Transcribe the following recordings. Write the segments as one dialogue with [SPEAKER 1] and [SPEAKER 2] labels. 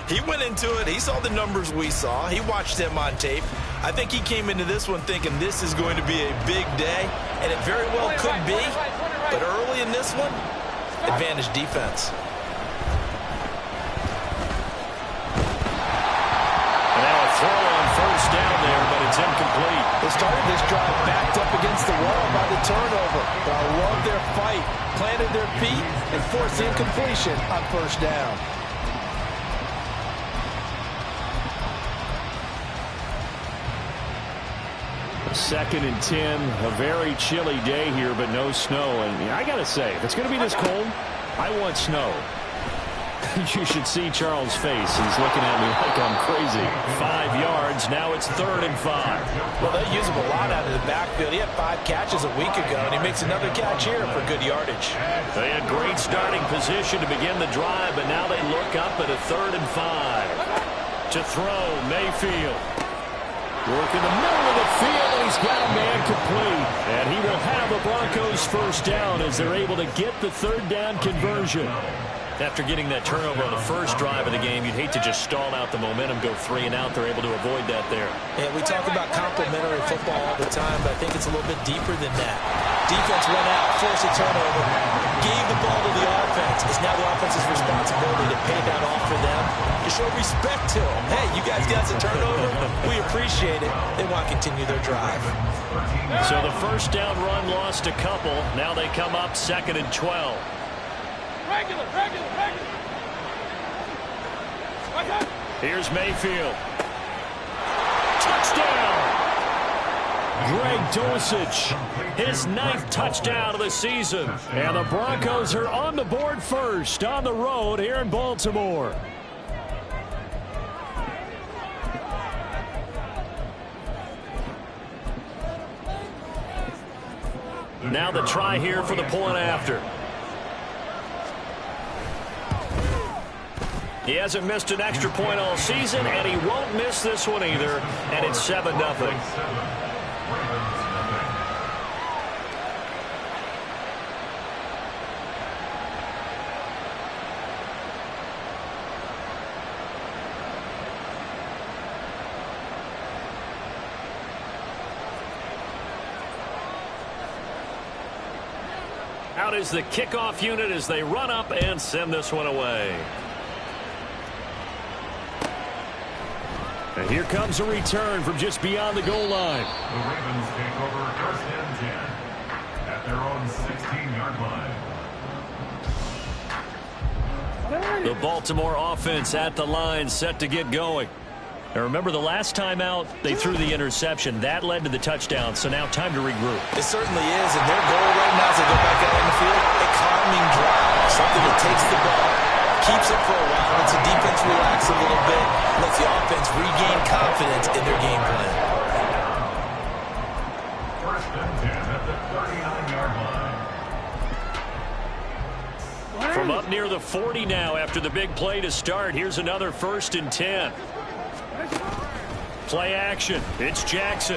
[SPEAKER 1] He went into it. He saw the numbers we saw. He watched them on tape. I think he came into this one thinking this is going to be a big day, and it very well could be. But early in this one, advantage defense.
[SPEAKER 2] Throw on first down there, but it's incomplete.
[SPEAKER 3] They started this drive backed up against the wall by the turnover. But I love their fight, planted their feet, and forced the incompletion on first down.
[SPEAKER 2] Second and 10, a very chilly day here, but no snow. And I got to say, if it's going to be this cold, I want snow. You should see Charles' face. He's looking at me like I'm crazy. 5 yards. Now it's 3rd and 5.
[SPEAKER 1] Well, they use him a lot out of the backfield. He had 5 catches a week ago, and he makes another catch here for good yardage.
[SPEAKER 2] They had great starting position to begin the drive, but now they look up at a 3rd and 5. To throw, Mayfield. Work in the middle of the field, and he's got a man complete. And he will have the Broncos first down as they're able to get the 3rd down conversion. After getting that turnover on the first drive of the game, you'd hate to just stall out the momentum, go 3 and out. They're able to avoid that there.
[SPEAKER 1] Yeah, we talk about complementary football all the time, but I think it's a little bit deeper than that. Defense went out, forced a turnover, gave the ball to the offense. It's now the offense's responsibility to pay that off for them, to show respect to them. Hey, you guys got some turnover. We appreciate it. They want to continue their drive.
[SPEAKER 2] So the first down run lost a couple. Now they come up 2nd and 12.
[SPEAKER 4] Regular.
[SPEAKER 2] Here's Mayfield. Touchdown! Greg Dulcich, his 9th touchdown of the season. And the Broncos are on the board first on the road here in Baltimore. Now the try here for the point after. He hasn't missed an extra point all season, and he won't miss this one either, and it's 7-0. Out is the kickoff unit as they run up and send this one away. And here comes a return from just beyond the goal line.
[SPEAKER 5] The Ravens take over 1st and 10 at their own 16-yard line.
[SPEAKER 2] The Baltimore offense at the line, set to get going. Now remember, the last time out, they threw the interception. That led to the touchdown, so now time to regroup.
[SPEAKER 1] It certainly is, and their goal right now as they go back out on the field, a calming drive, something that takes the ball, keeps it for a while, lets the defense relax a little bit, lets the offense regain confidence in their game plan.
[SPEAKER 5] 1st and 10 at the 39-yard line.
[SPEAKER 2] From up near the 40 now after the big play to start, here's another 1st and 10. Play action. It's Jackson.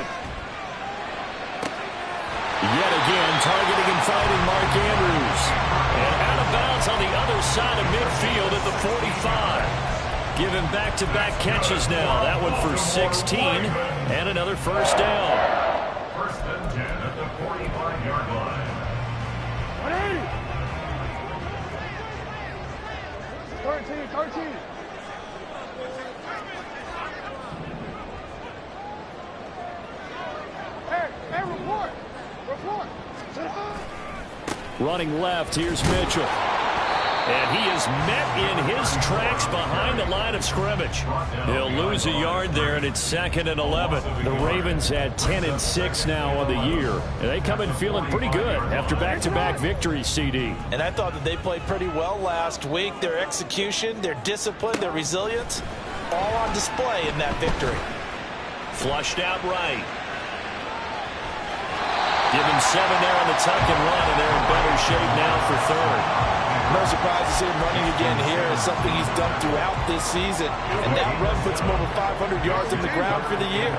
[SPEAKER 2] Yet again, targeting and finding Mark Andrews. And out of bounds on the other side of midfield at the 45. Giving back-to-back catches now. That one for 16 and another first down.
[SPEAKER 5] 1st and 10 at the 45-yard line.
[SPEAKER 4] 13. Hey, report.
[SPEAKER 2] Running left, here's Mitchell. And he is met in his tracks behind the line of scrimmage. He'll lose a yard there, and it's 2nd and 11. The Ravens had 10 and 6 now on the year. And they come in feeling pretty good after back-to-back victories, CD.
[SPEAKER 1] And I thought that they played pretty well last week. Their execution, their discipline, their resilience, all on display in that victory.
[SPEAKER 2] Flushed out right. Give him 7 there on the tuck and run, and they're in better shape now for 3rd.
[SPEAKER 3] No surprise to see him running again here. It's something he's done throughout this season. And that run puts him over 500 yards on the ground for the year.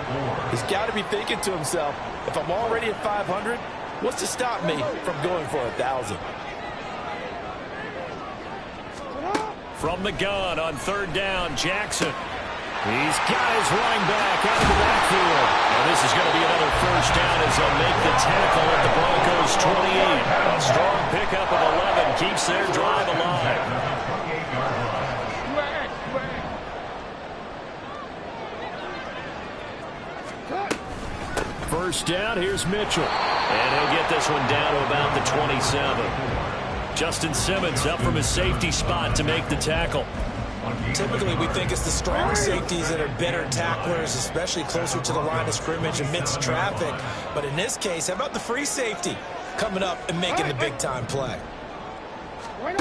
[SPEAKER 3] He's got to be thinking to himself, if I'm already at 500, what's to stop me from going for 1,000?
[SPEAKER 2] From the gun on third down, Jackson. He's got his running back out of the backfield. And this is going to be another first down as they'll make the tackle at the Broncos' 28. A strong pickup of 11 keeps their drive alive. First down, here's Mitchell. And he'll get this one down to about the 27. Justin Simmons up from his safety spot to make the tackle.
[SPEAKER 1] Typically, we think it's the strong safeties that are better tacklers, especially closer to the line of scrimmage amidst traffic. But in this case, how about the free safety coming up and making the big-time play?
[SPEAKER 2] And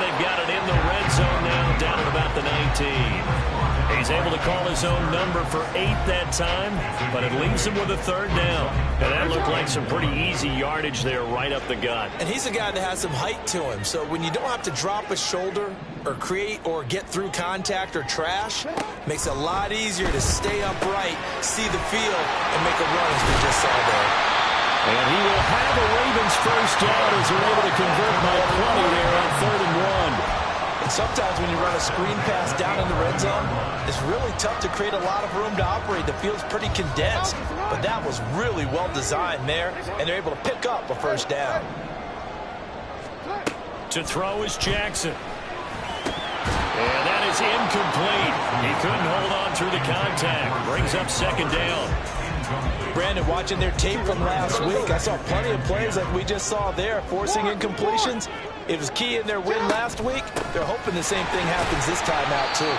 [SPEAKER 2] they've got it in the red zone now, down at about the 19. He's able to call his own number for 8 that time, but it leaves him with a third down. And that looked like some pretty easy yardage there right up the gut.
[SPEAKER 1] And he's a guy that has some height to him, so when you don't have to drop a shoulder or create or get through contact or trash, makes it a lot easier to stay upright, see the field, and make a run as we just saw there.
[SPEAKER 2] And he will have a Ravens first down as they're able to convert by plenty there on 3rd and 1.
[SPEAKER 1] And sometimes when you run a screen pass down in the red zone, it's really tough to create a lot of room to operate. The field's pretty condensed, but that was really well designed there, and they're able to pick up a first down.
[SPEAKER 2] To throw is Jackson. And that is incomplete. He couldn't hold on through the contact. Brings up 2nd down.
[SPEAKER 1] Brandon, watching their tape from last week, I saw plenty of plays like we just saw there, forcing incompletions. It was key in their win last week. They're hoping the same thing happens this time out, too.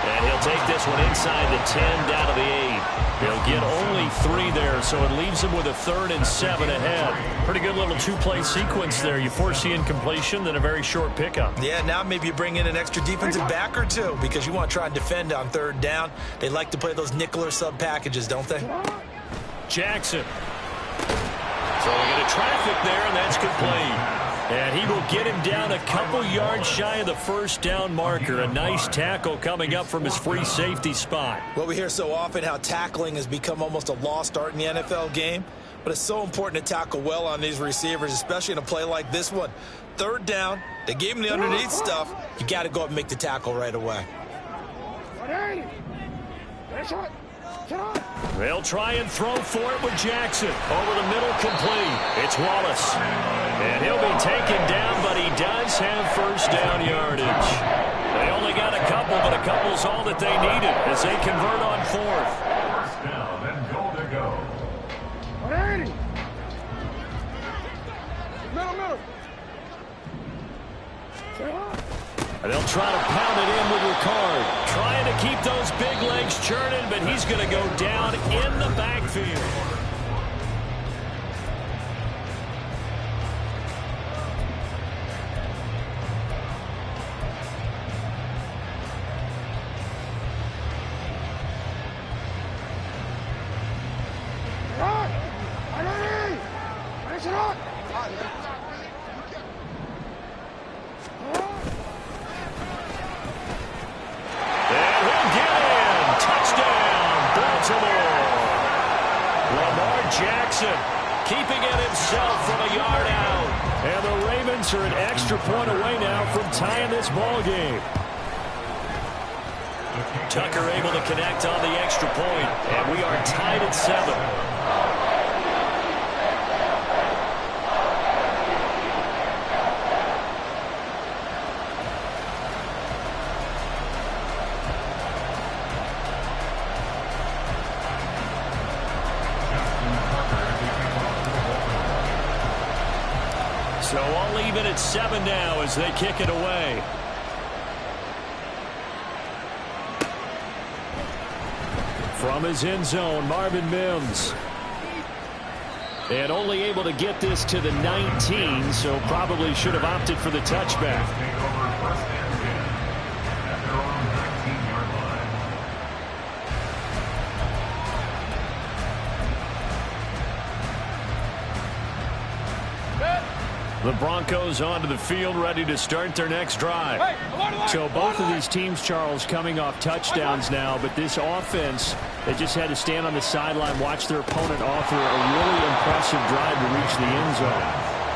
[SPEAKER 2] And he'll take this one inside the 10, down to the 8. He'll get only 3 there, so it leaves him with a 3rd and 7 ahead. Pretty good little 2-play sequence there. You force the incompletion, then a very short pickup.
[SPEAKER 1] Yeah, now maybe you bring in an extra defensive back or two because you want to try and defend on 3rd down. They like to play those nickel or sub packages, don't they?
[SPEAKER 2] Jackson. Throwing into traffic there, and that's complete. And he will get him down a couple yards shy of the first down marker. A nice tackle coming up from his free safety spot.
[SPEAKER 1] Well, we hear so often how tackling has become almost a lost art in the NFL game. But it's so important to tackle well on these receivers, especially in a play like this one. 3rd down, they gave him the underneath stuff. You got to go up and make the tackle right away.
[SPEAKER 2] They'll try and throw for it with Jackson. Over the middle, complete. It's Wallace. And he'll be taken down, but he does have first down yardage. They only got a couple, but a couple's all that they needed as they convert on 4th.
[SPEAKER 5] First down and goal to go.
[SPEAKER 4] Middle.
[SPEAKER 2] And they'll try to pound it in with Ricard. Trying to keep those big legs churning, but he's going to go down in the backfield. Keeping it himself from a yard out. And the Ravens are an extra point away now from tying this ball game. Tucker able to connect on the extra point, and we are tied at 7. So all even at 7 now as they kick it away. From his end zone, Marvin Mims. And only able to get this to the 19, so probably should have opted for the touchback.
[SPEAKER 5] Take over 1st and 10 at their own 19-yard line.
[SPEAKER 2] The Broncos onto the field, ready to start their next drive.
[SPEAKER 6] So both of these teams, Charles, coming off touchdowns now, but this offense, they just had to stand on the sideline, watch their opponent offer a really impressive drive to reach the end zone.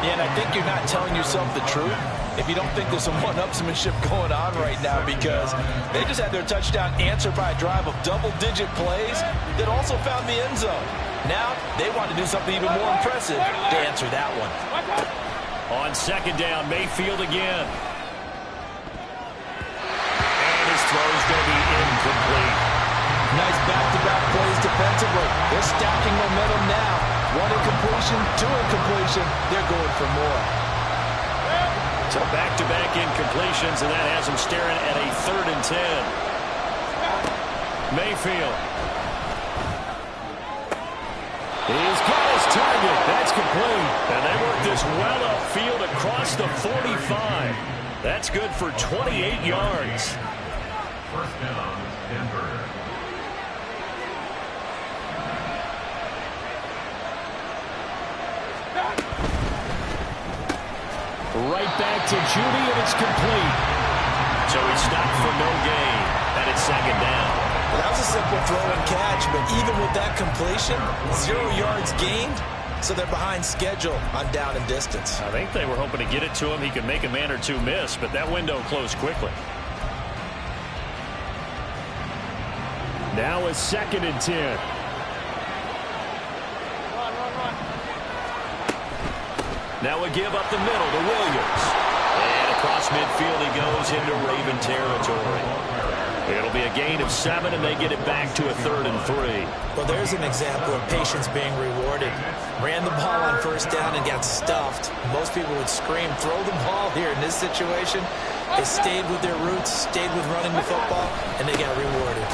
[SPEAKER 3] Yeah, and I think you're not telling yourself the truth if you don't think there's some one-upsmanship going on right now, because they just had their touchdown answered by a drive of double-digit plays that also found the end zone. Now they want to do something even more impressive to answer that one.
[SPEAKER 2] On second down, Mayfield again. And his throw's going to be incomplete.
[SPEAKER 3] Nice back-to-back plays defensively. They're stacking momentum now. One incompletion, two incompletion. They're going for more.
[SPEAKER 2] So back-to-back incompletions, and that has them staring at a 3rd and 10. Mayfield. He's got his target. That's complete. And they work this well upfield across the 45. That's good for 28 yards.
[SPEAKER 5] First down, Denver.
[SPEAKER 6] Right back to Judy, and it's complete.
[SPEAKER 2] So he stopped for no gain, and it's second down.
[SPEAKER 1] Well, that was a simple throw and catch, but even with that completion, 0 yards gained, so they're behind schedule on down and distance.
[SPEAKER 2] I think they were hoping to get it to him. He could make a man or two miss, but that window closed quickly.
[SPEAKER 6] Now a 2nd and 10.
[SPEAKER 2] Now a give up the middle to Williams. And across midfield he goes into Raven territory. It'll be a gain of 7, and they get it back to a 3rd and 3.
[SPEAKER 1] Well, there's an example of patience being rewarded. Ran the ball on first down and got stuffed. Most people would scream, throw the ball here. In this situation, they stayed with their roots, stayed with running the football, and they got rewarded.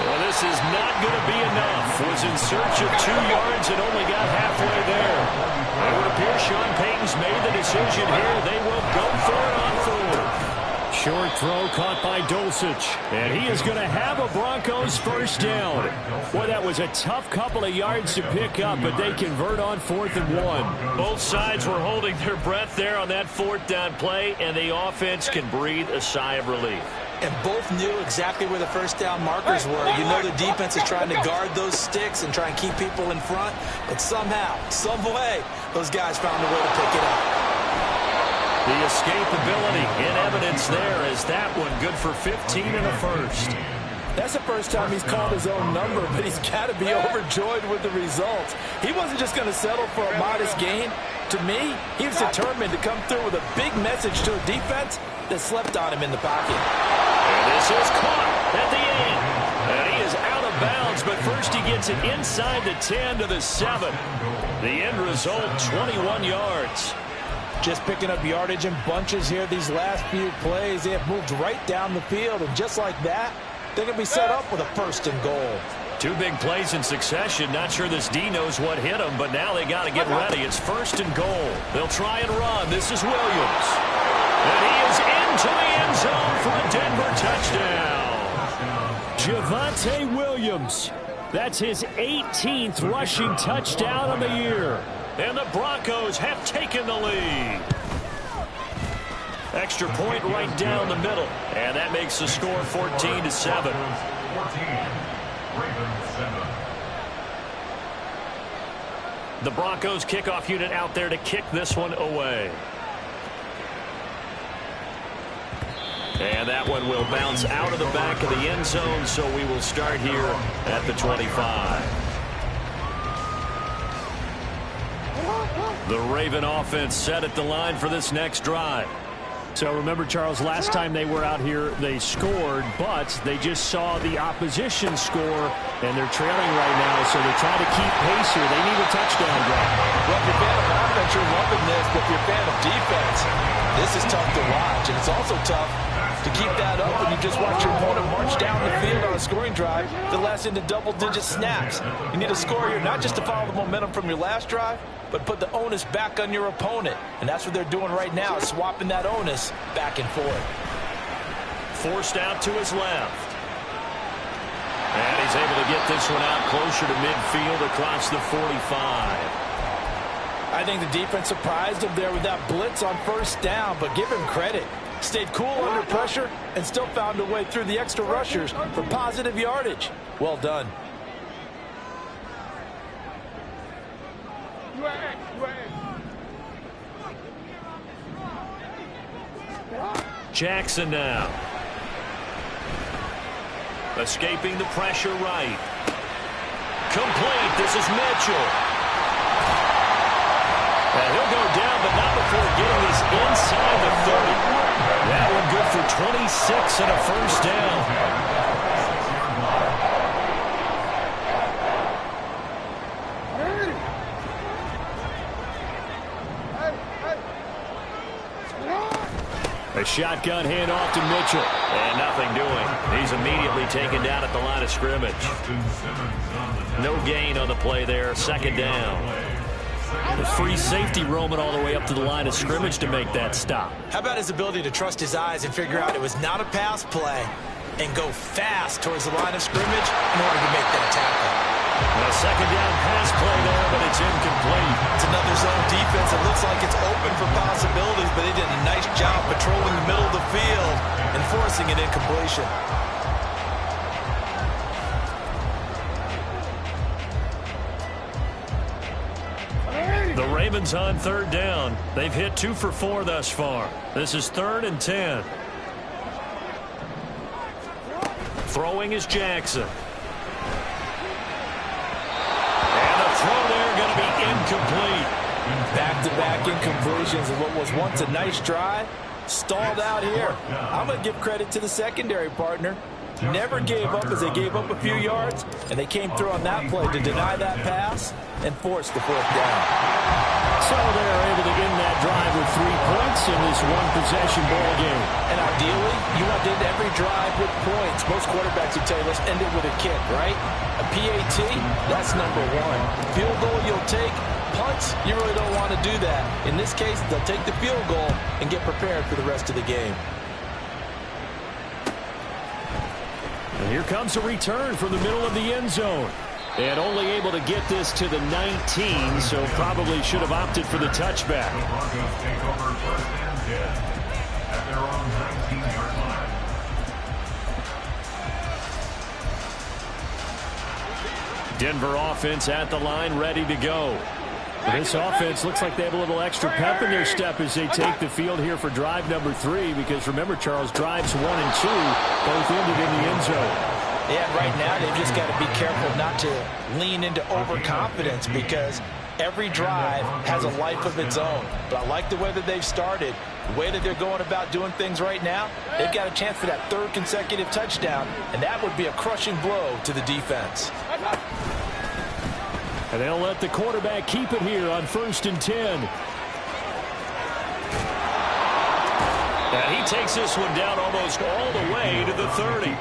[SPEAKER 2] Well, this is not going to be enough. Was in search of 2 yards and only got halfway there. It would appear Sean Payton's made the decision here. They will go for it on 4th.
[SPEAKER 6] Short throw caught by Dulcich. And he is going to have a Broncos first down. Boy, that was a tough couple of yards to pick up, but they convert on 4th and 1.
[SPEAKER 2] Both sides were holding their breath there on that 4th down play, and the offense can breathe a sigh of relief.
[SPEAKER 1] And both knew exactly where the first down markers were. You know the defense is trying to guard those sticks and try and keep people in front. But somehow, some way, those guys found a way to pick it up.
[SPEAKER 2] The escapability in evidence there as that one good for 15 and a first.
[SPEAKER 3] That's the first time he's called his own number, but he's got to be overjoyed with the results. He wasn't just going to settle for a modest gain. To me, he was determined to come through with a big message to a defense that slept on him in the pocket.
[SPEAKER 2] And this is caught at the end. And he is out of bounds, but first he gets it inside the 10 to the 7. The end result, 21 yards.
[SPEAKER 3] Just picking up yardage in bunches here these last few plays. They have moved right down the field, and just like that, they're going to be set up with a 1st and goal.
[SPEAKER 2] 2 big plays in succession. Not sure this D knows what hit him, but now they got to get ready. It's 1st and goal. They'll try and run. This is Williams. And he is into the end zone for a Denver touchdown.
[SPEAKER 6] Javonte Williams. That's his 18th rushing touchdown of the year.
[SPEAKER 2] And the Broncos have taken the lead. Extra point right down the middle. And that makes the score 14 to 7.
[SPEAKER 5] 14. Ravens 7.
[SPEAKER 2] The Broncos kickoff unit out there to kick this one away. And that one will bounce out of the back of the end zone, so we will start here at the 25. The Raven offense set at the line for this next drive.
[SPEAKER 6] So remember, Charles, last time they were out here, they scored, but they just saw the opposition score, and they're trailing right now, so they're trying to keep pace here. They need a touchdown drive.
[SPEAKER 3] Well, if you're a fan of offense, you're loving this, but if you're a fan of defense, this is tough to watch, and it's also tough to keep that up when you just watch your opponent march down the field on a scoring drive that lasts into double-digit snaps. You need a score here, not just to follow the momentum from your last drive, but put the onus back on your opponent. And that's what they're doing right now, swapping that onus back and forth.
[SPEAKER 2] Forced out to his left. And he's able to get this one out closer to midfield across the 45.
[SPEAKER 3] I think the defense surprised him there with that blitz on first down, but give him credit. Stayed cool under pressure and still found a way through the extra rushers for positive yardage. Well done.
[SPEAKER 4] UAA.
[SPEAKER 2] Jackson now. Escaping the pressure right. Complete. This is Mitchell. And he'll go down, but not before getting this inside the 30. That one good for 26 and a first down. A shotgun handoff to Mitchell. And nothing doing. He's immediately taken down at the line of scrimmage. No gain on the play there. Second down. The free safety roaming all the way up to the line of scrimmage to make that stop.
[SPEAKER 1] How about his ability to trust his eyes and figure out it was not a pass play and go fast towards the line of scrimmage in order to make that tackle.
[SPEAKER 2] A second down pass play there, but it's incomplete.
[SPEAKER 1] It's another zone defense. It looks like it's open for possibilities, but they did a nice job patrolling the middle of the field and forcing an incompletion.
[SPEAKER 2] The Ravens on third down. They've hit 2 for 4 thus far. This is 3rd and 10. Throwing is Jackson. And the throw there going to be incomplete.
[SPEAKER 3] Back-to-back incompletions of what was once a nice drive. Stalled out here. I'm going to give credit to the secondary partner. Never gave up as they gave up a few yards, and they came through on that play to deny that pass and force the 4th down.
[SPEAKER 6] So they're able to end that drive with 3 points in this one-possession ball game.
[SPEAKER 3] And ideally, you want to end every drive with points. Most quarterbacks would tell you, let's end it with a kick, right? A PAT, that's number 1. Field goal you'll take. Punts, you really don't want to do that. In this case, they'll take the field goal and get prepared for the rest of the game.
[SPEAKER 6] And here comes a return from the middle of the end zone. And only able to get this to the 19, so probably should have opted for the touchback.
[SPEAKER 5] The Broncos take over 1st and 10 at their own 19-yard line.
[SPEAKER 6] Denver offense at the line, ready to go. This offense looks like they have a little extra pep in their step as they take the field here for drive number 3, because remember, Charles, drives 1 and 2 both ended in the end zone.
[SPEAKER 1] Yeah, right now they've just got to be careful not to lean into overconfidence, because every drive has a life of its own. But I like the way that they've started, the way that they're going about doing things right now. They've got a chance for that 3rd consecutive touchdown, and that would be a crushing blow to the defense.
[SPEAKER 6] And they'll let the quarterback keep it here on 1st and 10.
[SPEAKER 2] And he takes this one down almost all the way to the 30.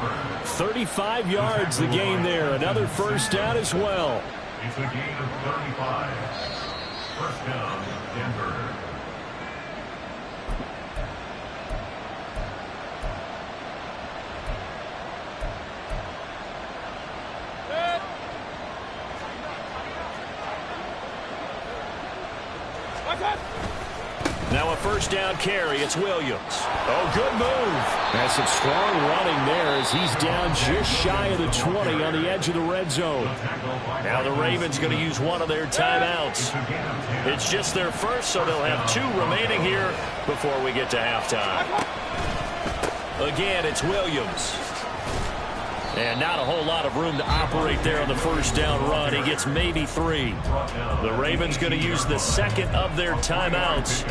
[SPEAKER 6] 35 yards the gain there. Another first down as well.
[SPEAKER 5] It's a gain of 35. First down, Denver.
[SPEAKER 2] Now a first down carry. It's Williams. Oh, good move.
[SPEAKER 6] That's some strong running there as he's down just shy of the 20 on the edge of the red zone.
[SPEAKER 2] Now the Ravens going to use one of their timeouts. It's just their first, so they'll have 2 remaining here before we get to halftime. Again, it's Williams. And not a whole lot of room to operate there on the first down run. He gets maybe 3. The Ravens going to use the second of their timeouts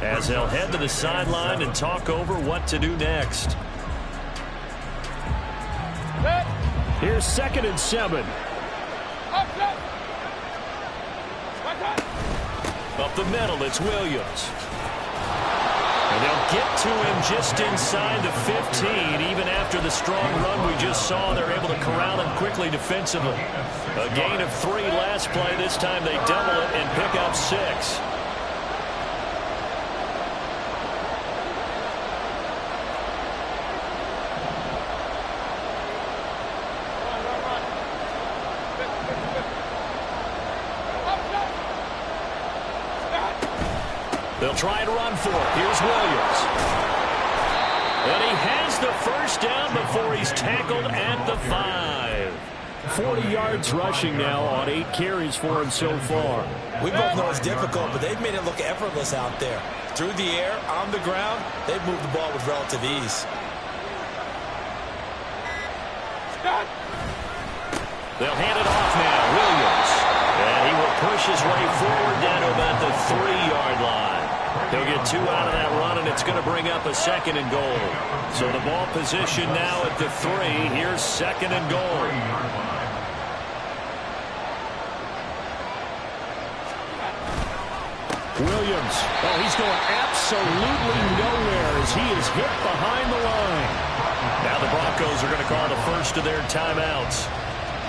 [SPEAKER 2] as they'll head to the sideline and talk over what to do next.
[SPEAKER 6] Here's 2nd and 7.
[SPEAKER 2] Up the middle, it's Williams. And they'll get to him just inside the 15. Even after the strong run we just saw, they're able to corral him quickly defensively. A gain of 3 last play. This time they double it and pick up 6. They'll try and run for it. Here's Williams. And he has the first down before he's tackled at the 5.
[SPEAKER 6] 40 yards rushing now on 8 carries for him so far.
[SPEAKER 1] We both know it's difficult, but they've made it look effortless out there. Through the air, on the ground, they've moved the ball with relative ease.
[SPEAKER 2] They'll hand it off now. Williams. And he will push his way forward down to about the 3-yard line. He'll get 2 out of that run, and it's going to bring up a 2nd and goal. So the ball position now at the 3. Here's 2nd and goal.
[SPEAKER 6] Williams. Oh, he's going absolutely nowhere as he is hit behind the line.
[SPEAKER 2] Now the Broncos are going to call the first of their timeouts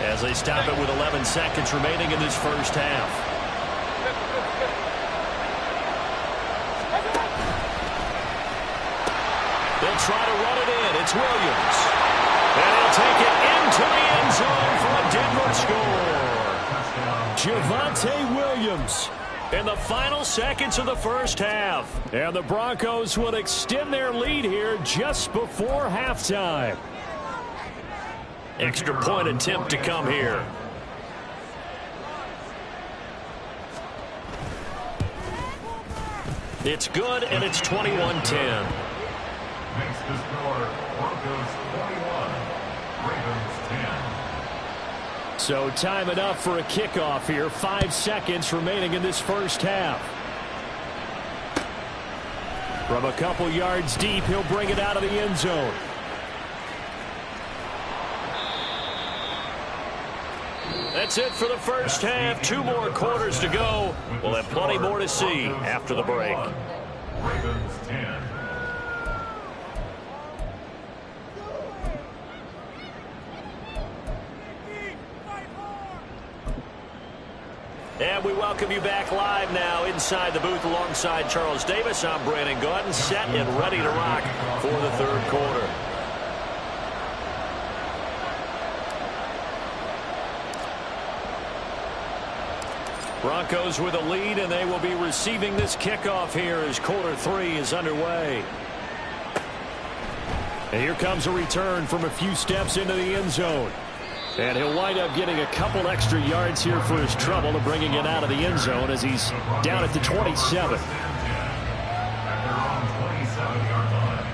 [SPEAKER 2] as they stop it with 11 seconds remaining in this first half. They'll try to run it in. It's Williams. And he'll take it into the end zone for a Denver score.
[SPEAKER 6] Javonte Williams in the final seconds of the first half. And the Broncos will extend their lead here just before halftime.
[SPEAKER 2] Extra point attempt to come here. It's good, and it's 21-10.
[SPEAKER 5] Makes the score Broncos 21, Ravens 10.
[SPEAKER 6] So time enough for a kickoff here. 5 seconds remaining in this first half. From a couple yards deep, he'll bring it out of the end zone.
[SPEAKER 2] That's it for the first half. 2 more quarters to go. We'll have plenty more to see after the break.
[SPEAKER 5] Ravens 10.
[SPEAKER 2] And we welcome you back live now inside the booth alongside Charles Davis. I'm Brandon Gaudin, set and ready to rock for the third quarter. Broncos with a lead, and they will be receiving this kickoff here as quarter 3 is underway.
[SPEAKER 6] And here comes a return from a few steps into the end zone. And he'll wind up getting a couple extra yards here for his trouble and bringing it out of the end zone as he's down at the 27.
[SPEAKER 5] At their own 27-yard line.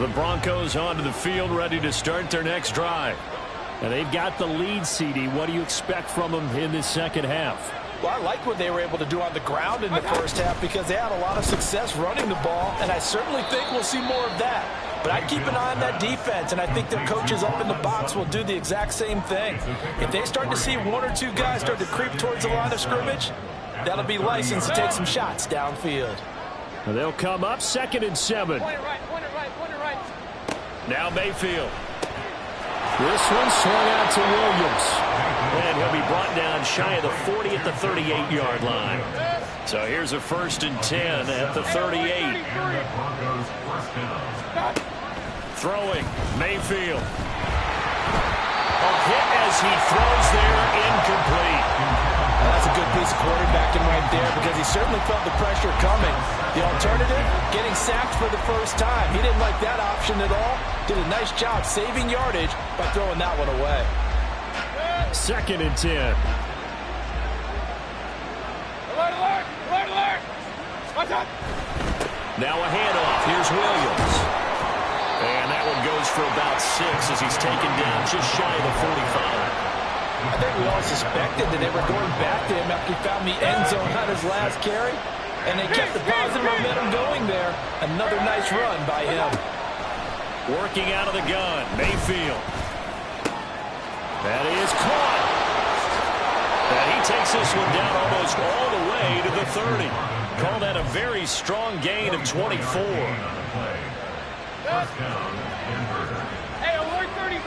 [SPEAKER 6] The Broncos onto the field, ready to start their next drive. And they've got the lead, CD. What do you expect from them in this second half?
[SPEAKER 3] Well, I like what they were able to do on the ground in the first half because they had a lot of success running the ball, and I certainly think we'll see more of that. But I'd keep an eye on that defense, and I think their coaches up in the box will do the exact same thing. If they start to see 1 or 2 guys start to creep towards the line of scrimmage, that'll be licensed to take some shots downfield.
[SPEAKER 6] And they'll come up 2nd and 7.
[SPEAKER 4] Point it right, point it right, point it right.
[SPEAKER 2] Now Mayfield.
[SPEAKER 6] This one swung out to Williams.
[SPEAKER 2] And he'll be brought down shy of the 40 at the 38-yard line. So here's a 1st and 10 at the 38.
[SPEAKER 5] Broncos first down.
[SPEAKER 2] Throwing, Mayfield. A hit as he throws there, incomplete.
[SPEAKER 3] That's a good piece of quarterbacking right there because he certainly felt the pressure coming. The alternative, getting sacked for the first time. He didn't like that option at all. Did a nice job saving yardage by throwing that one away.
[SPEAKER 6] 2nd and 10.
[SPEAKER 4] Alert, alert, alert, alert. Watch out.
[SPEAKER 2] Now a handoff. Here's Williams. And that one goes for about 6 as he's taken down just shy of the 45.
[SPEAKER 3] I think we all suspected that they were going back to him after he found the end zone on his last carry, and they kept the positive momentum going there. Another nice run by him.
[SPEAKER 2] Working out of the gun, Mayfield.
[SPEAKER 6] That is caught.
[SPEAKER 2] And he takes this one down almost all the way to the 30. Call that a very strong gain of 24.
[SPEAKER 5] First down, Denver.
[SPEAKER 4] Hey, alert 33.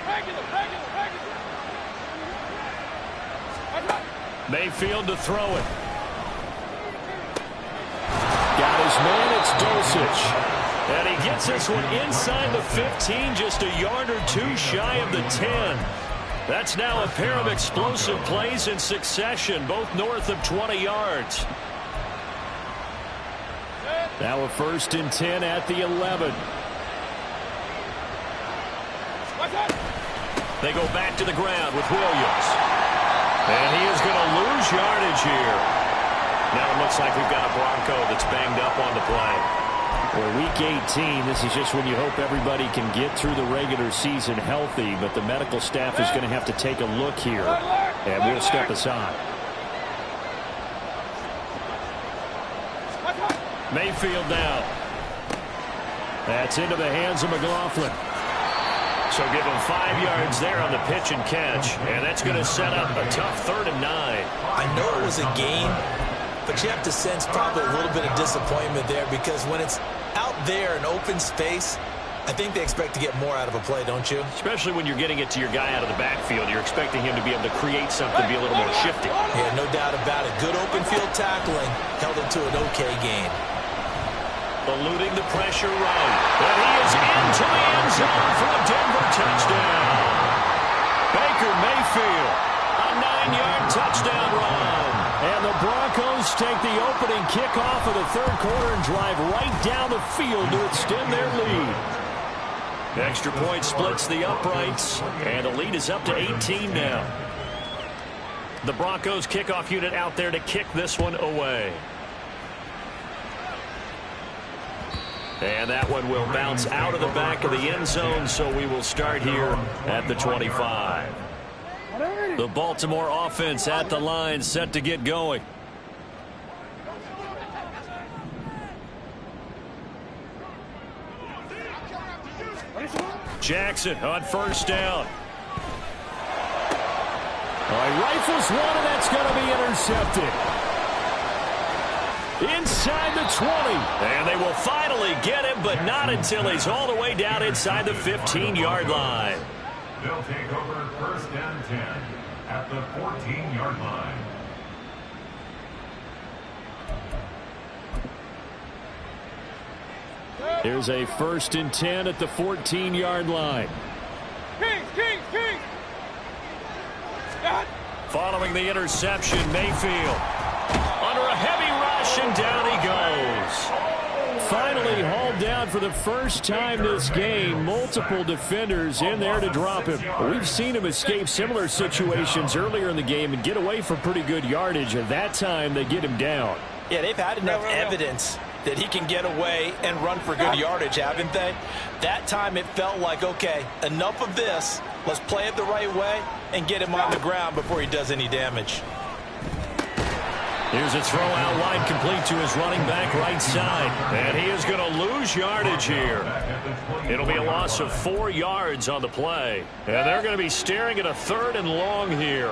[SPEAKER 4] Regular, regular, regular. Watch out.
[SPEAKER 6] Mayfield to throw it. Got his man, it's Dulcich.
[SPEAKER 2] And he gets this one inside the 15, just a yard or 2 shy of the 10. That's now a pair of explosive plays in succession, both north of 20 yards.
[SPEAKER 6] Now a 1st and 10 at the 11.
[SPEAKER 2] They go back to the ground with Williams. And he is going to lose yardage here. Now it looks like we've got a Bronco that's banged up on the play.
[SPEAKER 6] Well, week 18, this is just when you hope everybody can get through the regular season healthy, but the medical staff is going to have to take a look here, and we'll step aside.
[SPEAKER 2] Mayfield now.
[SPEAKER 6] That's into the hands of McLaughlin.
[SPEAKER 2] So give him 5 yards there on the pitch and catch, and that's going to set up a tough 3rd and 9.
[SPEAKER 1] I know it was a game, but you have to sense probably a little bit of disappointment there because when it's out there in open space, I think they expect to get more out of a play, don't you?
[SPEAKER 2] Especially when you're getting it to your guy out of the backfield. You're expecting him to be able to create something, be a little more shifty.
[SPEAKER 1] Yeah, no doubt about it. Good open field tackling held it to an okay game.
[SPEAKER 2] Eluding the pressure run. And he is into the end zone for a Denver touchdown. Baker Mayfield, a 9-yard touchdown run.
[SPEAKER 6] And the Broncos take the opening kickoff of the 3rd quarter and drive right down the field to extend their lead.
[SPEAKER 2] Extra point splits the uprights, and the lead is up to 18 now. The Broncos kickoff unit out there to kick this one away. And that one will bounce out of the back of the end zone, so we will start here at the 25. The Baltimore offense at the line, set to get going. Jackson on 1st down.
[SPEAKER 6] He rifles one, and that's going to be intercepted. Inside the 20.
[SPEAKER 2] And they will finally get him, but not until he's all the way down inside the 15-yard line.
[SPEAKER 5] They'll take over 1st and 10 at the 14-yard line.
[SPEAKER 6] Here's a 1st and 10 at the 14-yard line.
[SPEAKER 4] Kings!
[SPEAKER 2] Following the interception, Mayfield under a heavy rush, and down he goes.
[SPEAKER 6] Finally hauled down for the first time this game. Multiple defenders in there to drop him. We've seen him escape similar situations earlier in the game and get away for pretty good yardage, and that time they get him down.
[SPEAKER 3] Yeah, they've had enough evidence that he can get away and run for good yardage, haven't they? That time it felt like, okay, enough of this. Let's play it the right way and get him on the ground before he does any damage.
[SPEAKER 2] Here's a throw out wide, complete to his running back right side. And he is going to lose yardage here. It'll be a loss of 4 yards on the play. And they're going to be staring at a 3rd and long here.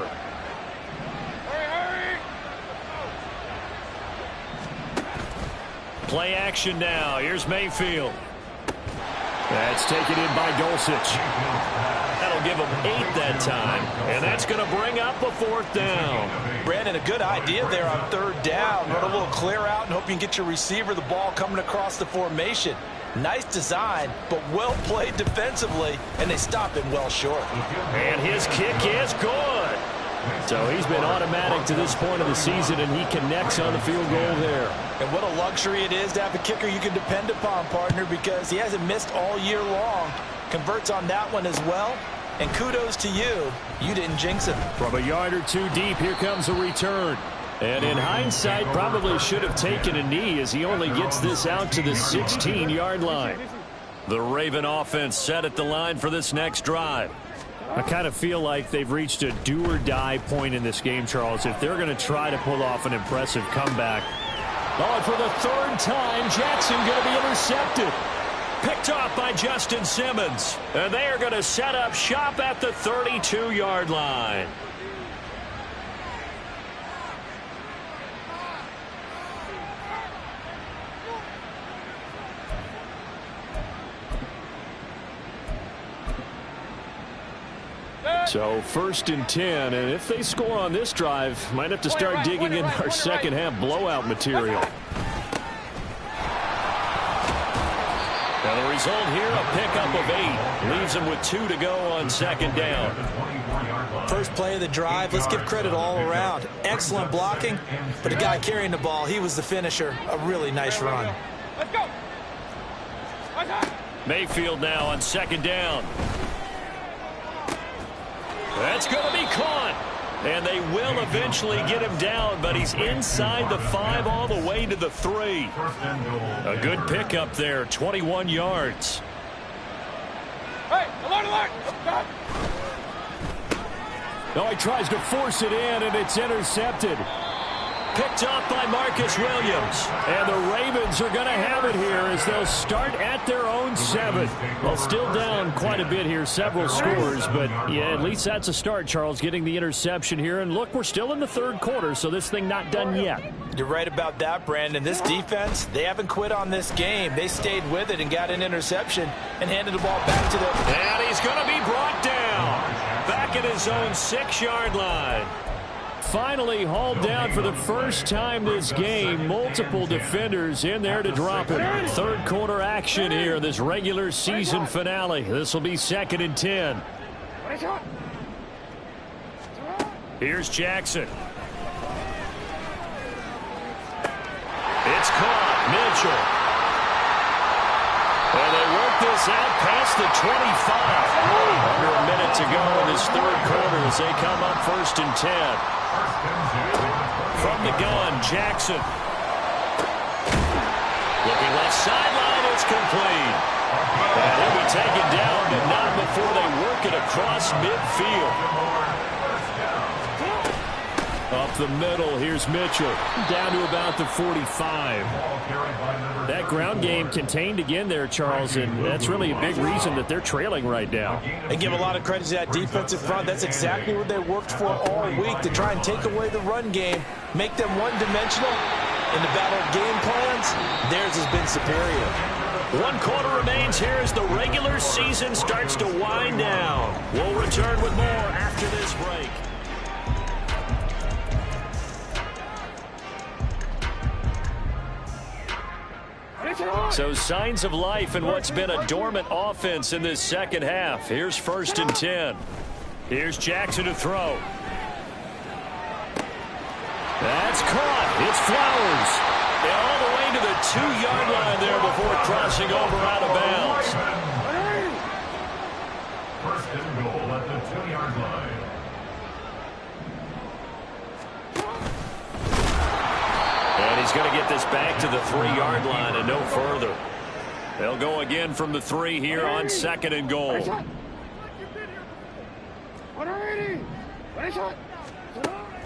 [SPEAKER 2] Play action now. Here's Mayfield.
[SPEAKER 6] That's taken in by Dulcich.
[SPEAKER 2] That'll give him 8 that time. And that's going to bring up a 4th down.
[SPEAKER 3] Brandon, a good idea there on 3rd down. Run a little clear out and hope you can get your receiver the ball coming across the formation. Nice design, but well played defensively, and they stop him well short.
[SPEAKER 2] And his kick is good.
[SPEAKER 6] So he's been automatic to this point of the season, and he connects on the field goal there.
[SPEAKER 3] And what a luxury it is to have a kicker you can depend upon, partner, because he hasn't missed all year long. Converts on that one as well. And kudos to you. You didn't jinx him.
[SPEAKER 6] From a yard or 2 deep, here comes a return. And in hindsight, probably should have taken a knee as he only gets this out to the 16-yard line.
[SPEAKER 2] The Raven offense set at the line for this next drive.
[SPEAKER 6] I kind of feel like they've reached a do-or-die point in this game, Charles, if they're going to try to pull off an impressive comeback. Oh, and for the 3rd time, Jackson going to be intercepted.
[SPEAKER 2] Picked off by Justin Simmons. And they are going to set up shop at the 32-yard line.
[SPEAKER 6] So 1st and 10, and if they score on this drive, might have to start digging in our second half blowout material.
[SPEAKER 2] Now the result here, a pickup of 8. Leaves him with 2 to go on second down.
[SPEAKER 1] First play of the drive, let's give credit all around. Excellent blocking, but the guy carrying the ball, he was the finisher. A really nice run.
[SPEAKER 4] Let's go.
[SPEAKER 2] Mayfield now on second down. That's going to be caught. And they will eventually get him down, but he's inside the 5 all the way to the 3. A good pickup there, 21 yards.
[SPEAKER 4] Hey, alert, alert.
[SPEAKER 6] No, he tries to force it in, and it's intercepted.
[SPEAKER 2] Picked off by Marcus Williams.
[SPEAKER 6] And the Ravens are going to have it here as they'll start at their own 7. Well, still down quite a bit here, several scores, but yeah, at least that's a start, Charles, getting the interception here. And look, we're still in the third quarter, so this thing not done yet.
[SPEAKER 1] You're right about that, Brandon. This defense, they haven't quit on this game. They stayed with it and got an interception and handed the ball back to them.
[SPEAKER 2] And he's going to be brought down. Back at his own 6-yard line.
[SPEAKER 6] Finally hauled down for the first time this game. Multiple defenders in there to drop it. Third quarter action here, this regular season finale. This will be 2nd and 10.
[SPEAKER 2] Here's Jackson. It's caught. Mitchell. And they work this out past the 25. Under a minute to go in this third quarter as they come up 1st and 10. From the gun, Jackson. Looking left sideline, it's complete. And he'll be taken down, but not before they work it across midfield.
[SPEAKER 6] Up the middle, here's Mitchell. Down to about the 45. That ground game contained again there, Charles, and that's really a big reason that they're trailing right now.
[SPEAKER 1] And give a lot of credit to that defensive front. That's exactly what they worked for all week, to try and take away the run game, make them one-dimensional. In the battle of game plans, theirs has been superior.
[SPEAKER 2] 1 quarter remains here as the regular season starts to wind down. We'll return with more after this break. So signs of life in what's been a dormant offense in this second half. Here's 1st and 10. Here's Jackson to throw. That's caught. It's Flowers. And all the way to the 2-yard line there before crossing over out of bounds.
[SPEAKER 5] 1st and goal at the 2-yard line.
[SPEAKER 2] And he's going to get this back to the 3-yard line and no further. They'll go again from the 3 here on 2nd and goal.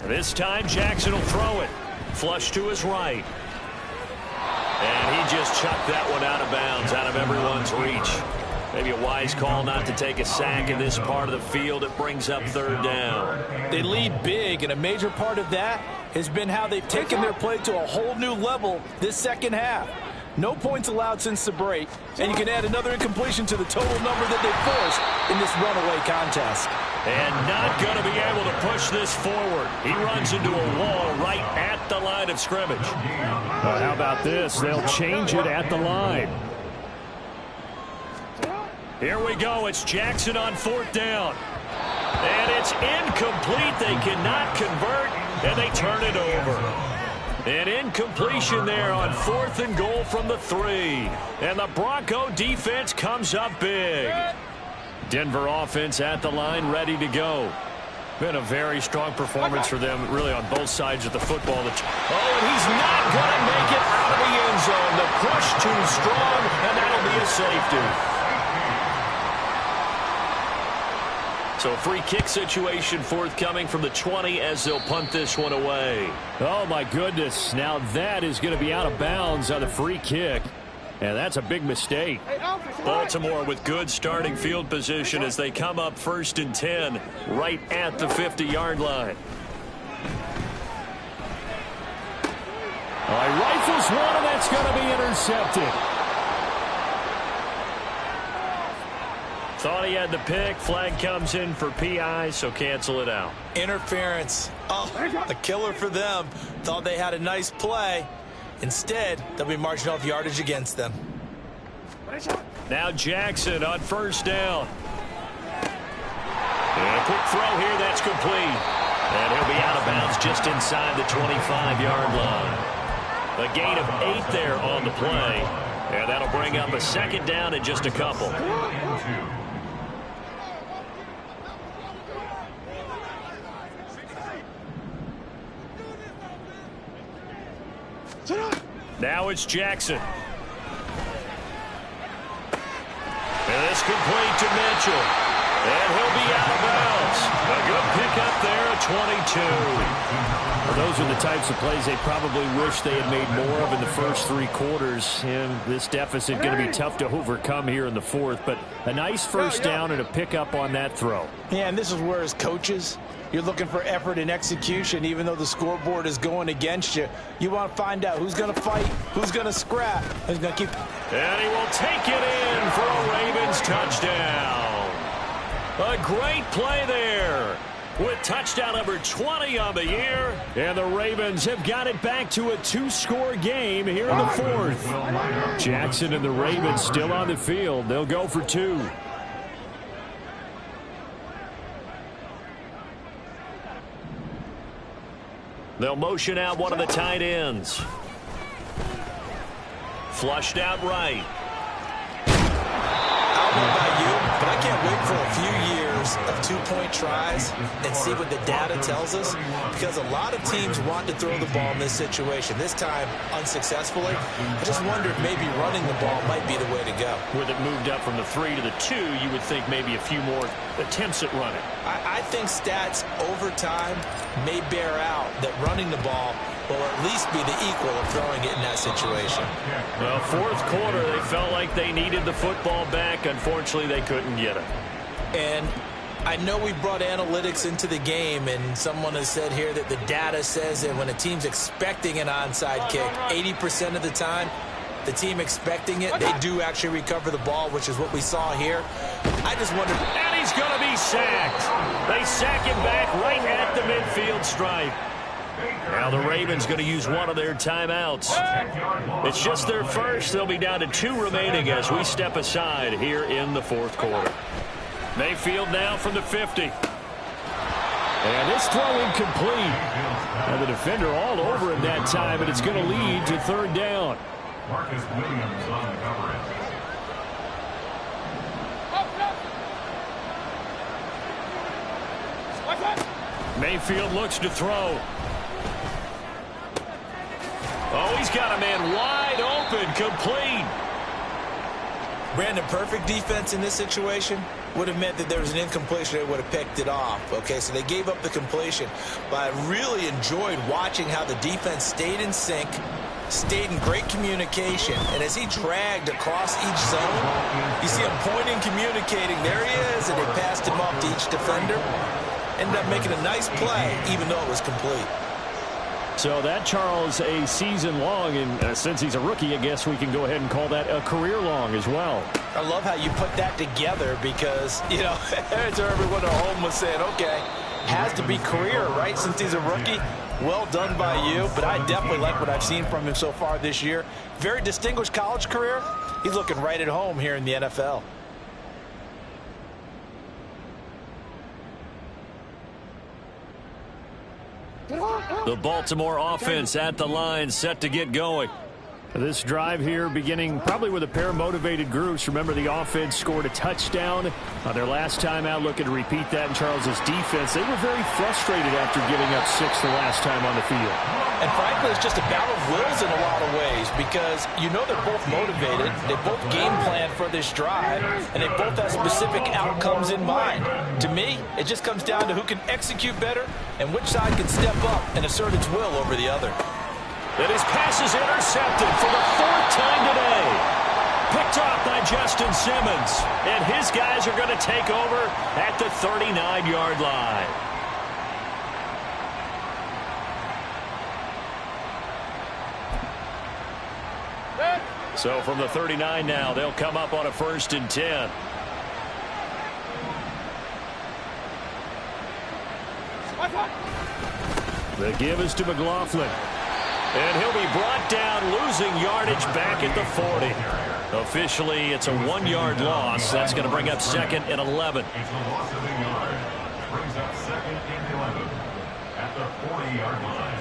[SPEAKER 2] This time Jackson will throw it. Flush to his right. And he just chucked that one out of bounds, out of everyone's reach. Maybe a wise call not to take a sack in this part of the field. It brings up 3rd down.
[SPEAKER 1] They lead big, and a major part of that has been how they've taken their play to a whole new level this second half. No points allowed since the break, and you can add another incompletion to the total number that they forced in this runaway contest.
[SPEAKER 2] And not going to be able to push this forward. He runs into a wall right at the line of scrimmage.
[SPEAKER 6] Well, how about this? They'll change it at the line.
[SPEAKER 2] Here we go. It's Jackson on 4th down. And it's incomplete. They cannot convert, and they turn it over. An incompletion there on 4th and goal from the 3. And the Bronco defense comes up big.
[SPEAKER 6] Denver offense at the line, ready to go.
[SPEAKER 2] Been a very strong performance for them, really, on both sides of the football. Oh, and he's not going to make it out of the end zone. The push too strong, and that'll be a safety. So a free kick situation forthcoming from the 20 as they'll punt this one away.
[SPEAKER 6] Oh, my goodness. Now that is going to be out of bounds on the free kick. And that's a big mistake.
[SPEAKER 2] Baltimore with good starting field position as they come up 1st and 10 right at the 50-yard line.
[SPEAKER 6] All right, rifles one, and that's going to be intercepted.
[SPEAKER 2] Thought he had the pick. Flag comes in for PI, so cancel it out.
[SPEAKER 1] Interference. Oh, a killer for them. Thought they had a nice play. Instead, they'll be marching off yardage against them.
[SPEAKER 2] Now Jackson on first down. And a quick throw here, that's complete. And he'll be out of bounds just inside the 25-yard line. A gain of 8 there on the play. And that'll bring up a second down in just a couple. Now it's Jackson. And it's complete to Mitchell. And he'll be out of bounds. A good pickup there at 22.
[SPEAKER 6] Well, those are the types of plays they probably wish they had made more of in the first 3 quarters. And this deficit going to be tough to overcome here in the fourth. But a nice first down and a pickup on that throw.
[SPEAKER 3] Yeah, and this is where as coaches, you're looking for effort and execution. Even though the scoreboard is going against you, you want to find out who's going to fight, who's going to scrap, who's going to keep.
[SPEAKER 2] And he will take it in for a Ravens touchdown. A great play there with touchdown number 20 on the year.
[SPEAKER 6] And the Ravens have got it back to a 2-score game here in the fourth. Jackson and the Ravens still on the field. They'll go for 2.
[SPEAKER 2] They'll motion out one of the tight ends. Flushed out right.
[SPEAKER 1] I don't know about you, but I can't wait for a few years of 2-point tries and see what the data tells us, because a lot of teams want to throw the ball in this situation. This time, unsuccessfully. I just wonder if maybe running the ball might be the way to go.
[SPEAKER 2] With it moved up from the 3 to the 2, you would think maybe a few more attempts at running.
[SPEAKER 1] I think stats over time may bear out that running the ball will at least be the equal of throwing it in that situation.
[SPEAKER 2] Well, fourth quarter, they felt like they needed the football back. Unfortunately, they couldn't get it.
[SPEAKER 1] And I know we brought analytics into the game, and someone has said here that the data says that when a team's expecting an onside kick, 80% of the time, the team expecting it, they do actually recover the ball, which is what we saw here. I just wonder.
[SPEAKER 2] And he's going to be sacked. They sack him back right at the midfield stripe. Now the Ravens going to use one of their timeouts. It's just their first. They'll be down to 2 remaining as we step aside here in the fourth quarter. Mayfield now from the 50.
[SPEAKER 6] And this throw incomplete. And the defender all over him that time, and it's going to lead to 3rd down.
[SPEAKER 5] Marcus Williams on the coverage.
[SPEAKER 2] Mayfield looks to throw. Oh, he's got a man wide open, complete.
[SPEAKER 1] Brandon, perfect defense in this situation would have meant that there was an incompletion. They would have picked it off. Okay, so they gave up the completion. But I really enjoyed watching how the defense stayed in sync, stayed in great communication, and as he dragged across each zone, you see him pointing, communicating. There he is, and they passed him off to each defender. Ended up making a nice play, even though it was complete.
[SPEAKER 6] So that, Charles, a season long, and since he's a rookie, I guess we can go ahead and call that a career long as well.
[SPEAKER 3] I love how you put that together because, you know, as everyone at home was saying, okay, has to be career, right, since he's a rookie. Well done by you, but I definitely like what I've seen from him so far this year. Very distinguished college career. He's looking right at home here in the NFL.
[SPEAKER 2] The Baltimore offense at the line, set to get going.
[SPEAKER 6] This drive here beginning probably with a pair of motivated groups. Remember, the offense scored a touchdown on their last time out. Looking to repeat that in Charles's defense. They were very frustrated after giving up 6 the last time on the field.
[SPEAKER 3] And frankly, it's just a battle of wills in a lot of ways because you know they're both motivated. They both game plan for this drive, and they both have specific outcomes in mind. To me, it just comes down to who can execute better and which side can step up and assert its will over the other.
[SPEAKER 2] And his pass is intercepted for the 4th time today. Picked off by Justin Simmons. And his guys are going to take over at the 39-yard line. So from the 39 now, they'll come up on a 1st and 10.
[SPEAKER 6] The give is to McLaughlin.
[SPEAKER 2] And he'll be brought down, losing yardage back at the 40. Officially, it's a 1-yard loss. That's going to bring up 2nd and 11.
[SPEAKER 5] It's a loss of a yard. Brings up 2nd and 11 at the 40-yard line.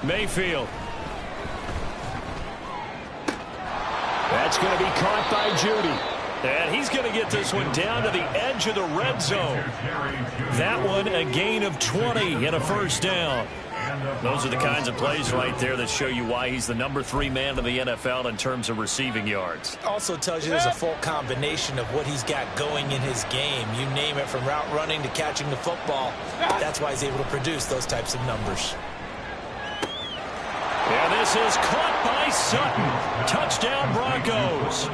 [SPEAKER 2] Mayfield. That's going to be caught by Judy. And he's going to get this one down to the edge of the red zone. That one, a gain of 20 and a first down. Those are the kinds of plays right there that show you why he's the number 3 man in the NFL in terms of receiving yards.
[SPEAKER 1] Also tells you there's a full combination of what he's got going in his game. You name it, from route running to catching the football. That's why he's able to produce those types of numbers.
[SPEAKER 2] And this is caught by Sutton. Touchdown, Broncos.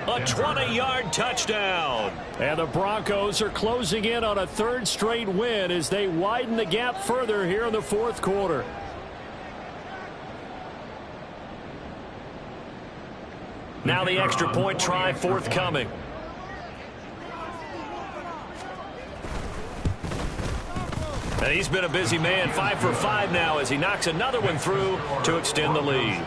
[SPEAKER 2] A 20-yard touchdown.
[SPEAKER 6] And the Broncos are closing in on a 3rd straight win as they widen the gap further here in the 4th quarter.
[SPEAKER 2] Now the extra point try forthcoming. And he's been a busy man, 5 for 5 now as he knocks another one through to extend the lead.